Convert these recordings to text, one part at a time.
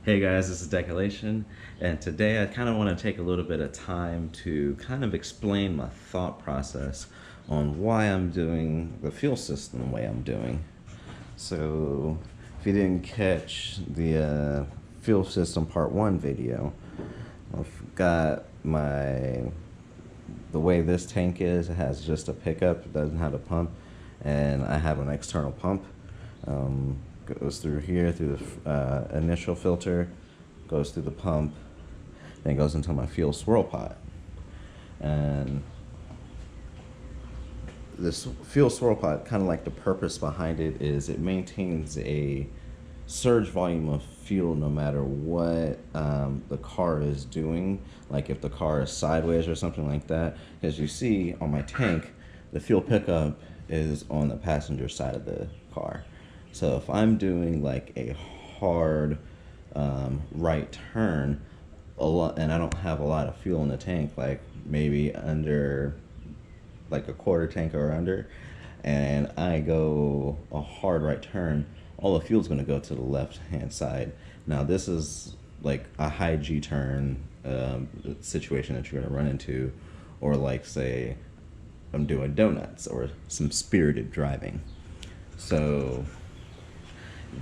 Hey guys, this is Decolation, and today I kind of want to take a little bit of time to kind of explain my thought process on why I'm doing the fuel system the way I'm doing. So, if you didn't catch the fuel system part 1 video, I've got the way this tank is, it has just a pickup, it doesn't have a pump, and I have an external pump. Goes through here, through the initial filter, goes through the pump, then goes into my fuel swirl pot. And this fuel swirl pot, kind of like the purpose behind it is it maintains a surge volume of fuel no matter what the car is doing. Like if the car is sideways or something like that. As you see on my tank, the fuel pickup is on the passenger side of the car. So if I'm doing like a hard right turn and I don't have a lot of fuel in the tank, like maybe under like a quarter tank or under, and I go a hard right turn, all the fuel's going to go to the left hand side. Now this is like a high G turn situation that you're going to run into, or like say I'm doing donuts or some spirited driving. So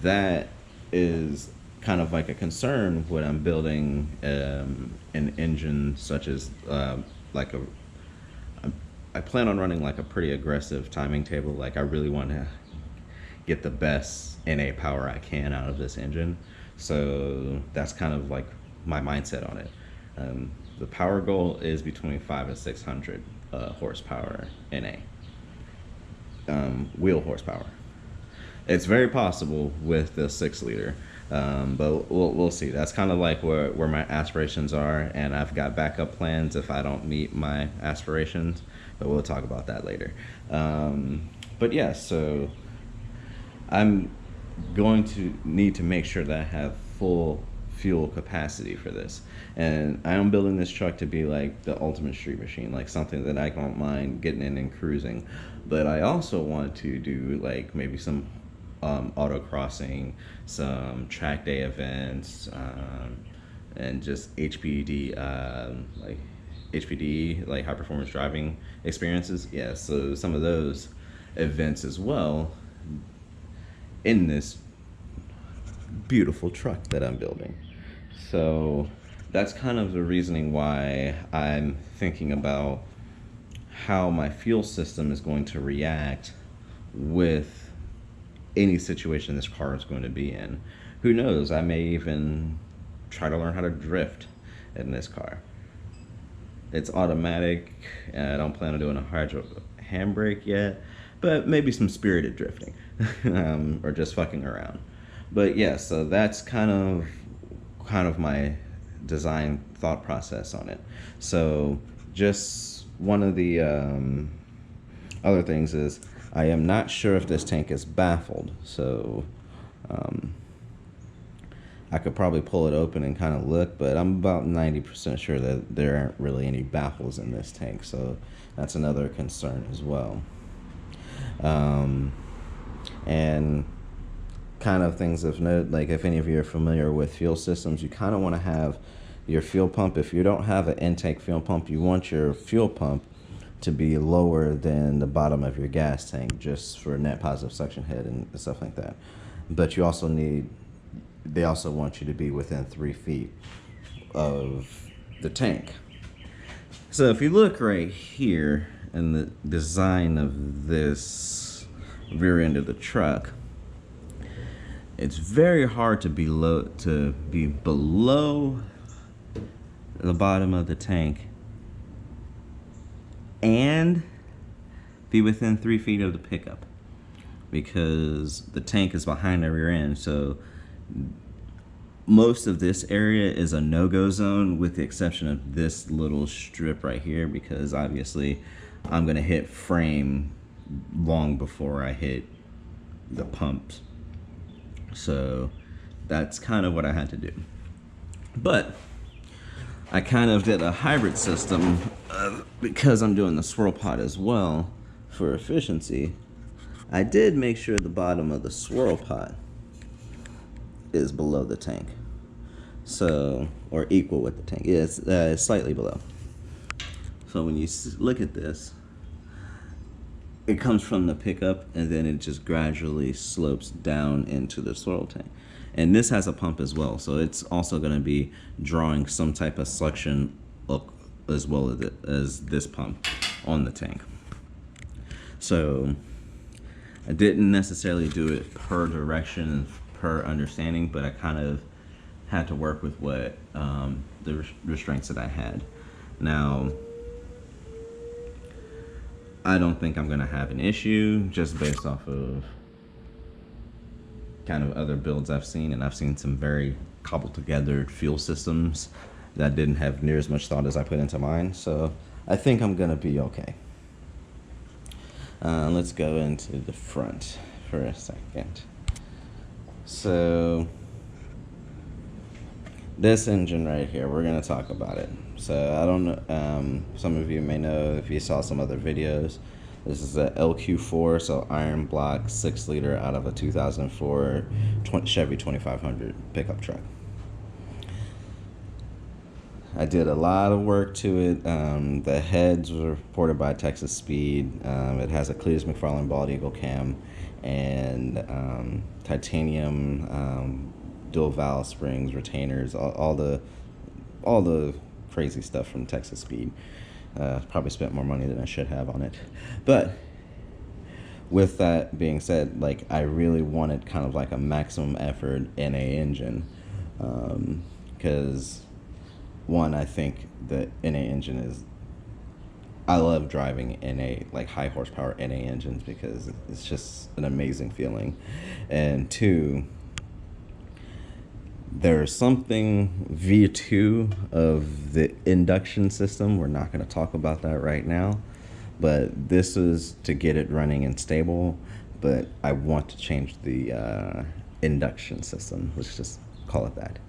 that is kind of like a concern when I'm building an engine such as like I plan on running like a pretty aggressive timing table. Like I really want to get the best NA power I can out of this engine. So that's kind of like my mindset on it. The power goal is between 500 and 600 horsepower NA. Wheel horsepower. It's very possible with the 6-liter, but we'll see. That's kind of like where my aspirations are, and I've got backup plans if I don't meet my aspirations, but we'll talk about that later. But yeah, so I'm going to need to make sure that I have full fuel capacity for this, and I am building this truck to be like the ultimate street machine, like something that I don't mind getting in and cruising. But I also want to do like maybe some autocrossing, some track day events, and just HPD, like HPD, like high performance driving experiences. Yeah, so some of those events as well in this beautiful truck that I'm building. So that's kind of the reasoning why I'm thinking about how my fuel system is going to react with any situation this car is going to be in. Who knows, I may even try to learn how to drift in this car. It's automatic, and I don't plan on doing a hydro handbrake yet, but maybe some spirited drifting or just fucking around. But yeah, so that's kind of my design thought process on it. So just one of the other things is I am not sure if this tank is baffled, so I could probably pull it open and kind of look, but I'm about 90% sure that there aren't really any baffles in this tank, so that's another concern as well. And kind of things of note, like if any of you are familiar with fuel systems, you kind of want to have your fuel pump. If you don't have an intake fuel pump, you want your fuel pump to be lower than the bottom of your gas tank, just for net positive suction head and stuff like that. But you also they also want you to be within 3 feet of the tank. So if you look right here in the design of this rear end of the truck, it's very hard to be below the bottom of the tank and be within 3 feet of the pickup, because the tank is behind the rear end. So most of this area is a no-go zone, with the exception of this little strip right here, because obviously I'm gonna hit frame long before I hit the pumps. So that's kind of what I had to do. But I kind of did a hybrid system because I'm doing the swirl pot as well. for efficiency, I did make sure the bottom of the swirl pot is below the tank. So, or equal with the tank. Yeah, it's slightly below. So when you look at this, it comes from the pickup and then it just gradually slopes down into the swirl tank. And this has a pump as well, so it's also going to be drawing some type of suction up as well as this pump on the tank. So I didn't necessarily do it per direction, per understanding, but I kind of had to work with what the restraints that I had. Now, I don't think I'm going to have an issue just based off of kind of other builds I've seen, and I've seen some very cobbled together fuel systems that didn't have near as much thought as I put into mine. So I think I'm going to be okay. Let's go into the front for a second. So this engine right here, we're going to talk about it. So I don't know, some of you may know if you saw some other videos. This is a LQ4, so iron block 6-liter out of a 2004 Chevy 2500 pickup truck. I did a lot of work to it. The heads were ported by Texas Speed. It has a Cletus McFarlane bald eagle cam and titanium dual valve springs, retainers, all the crazy stuff from Texas Speed. Probably spent more money than I should have on it. But with that being said, like, I really wanted kind of like a maximum effort NA engine, because one, I think the NA engine is, I love driving NA, like high horsepower NA engines, because it's just an amazing feeling. And two, there's something V2 of the induction system. We're not going to talk about that right now, but this is to get it running and stable. But I want to change the induction system. Let's just call it that.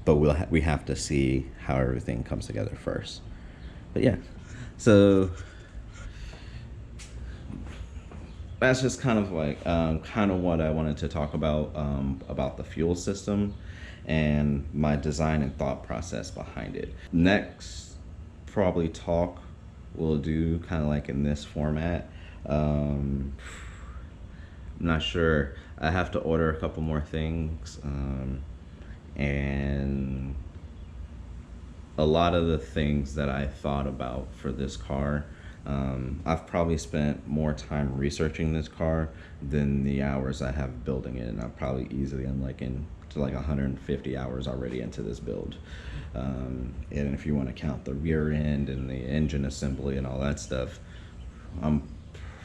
But we have to see how everything comes together first. But yeah, so that's just kind of like what I wanted to talk about the fuel system and my design and thought process behind it. Next, probably talk we'll do kind of like in this format. I'm not sure. I have to order a couple more things, and a lot of the things that I thought about for this car, I've probably spent more time researching this car than the hours I have building it, and I'm probably easily to like 150 hours already into this build. And if you want to count the rear end and the engine assembly and all that stuff, I'm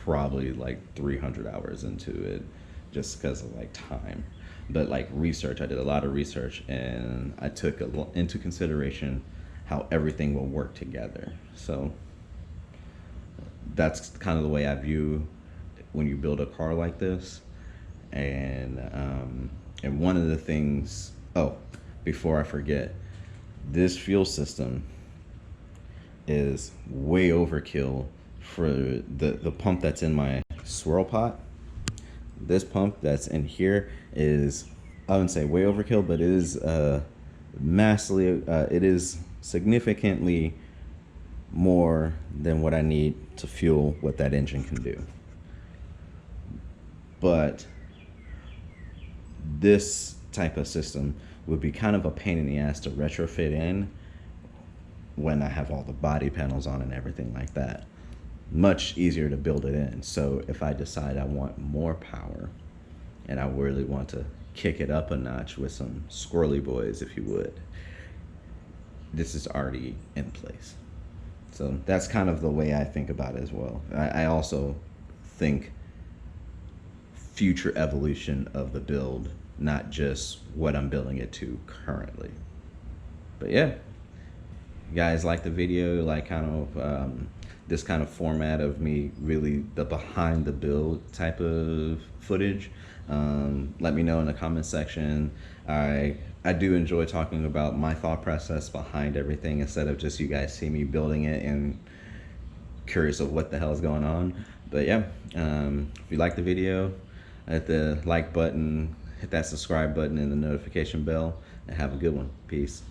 probably like 300 hours into it just because of like time. But like research, I did a lot of research, and I took into consideration how everything will work together. So that's kind of the way I view when you build a car like this. And one of the things, oh, before I forget, this fuel system is way overkill for the pump that's in my swirl pot. This pump that's in here is, I wouldn't say way overkill, but it is massively, it is significantly more than what I need to fuel what that engine can do. But this type of system would be kind of a pain in the ass to retrofit in when I have all the body panels on and everything like that. Much easier to build it in. So if I decide I want more power and I really want to kick it up a notch with some squirrely boys, if you would, this is already in place. So that's kind of the way I think about it as well. I also think future evolution of the build, not just what I'm building it to currently. But yeah, you guys like the video, like kind of this kind of format of me, really the behind the build type of footage. Let me know in the comment section. I do enjoy talking about my thought process behind everything instead of just you guys see me building it and curious of what the hell is going on. But yeah, if you like the video, hit the like button, hit that subscribe button and the notification bell, and have a good one. Peace.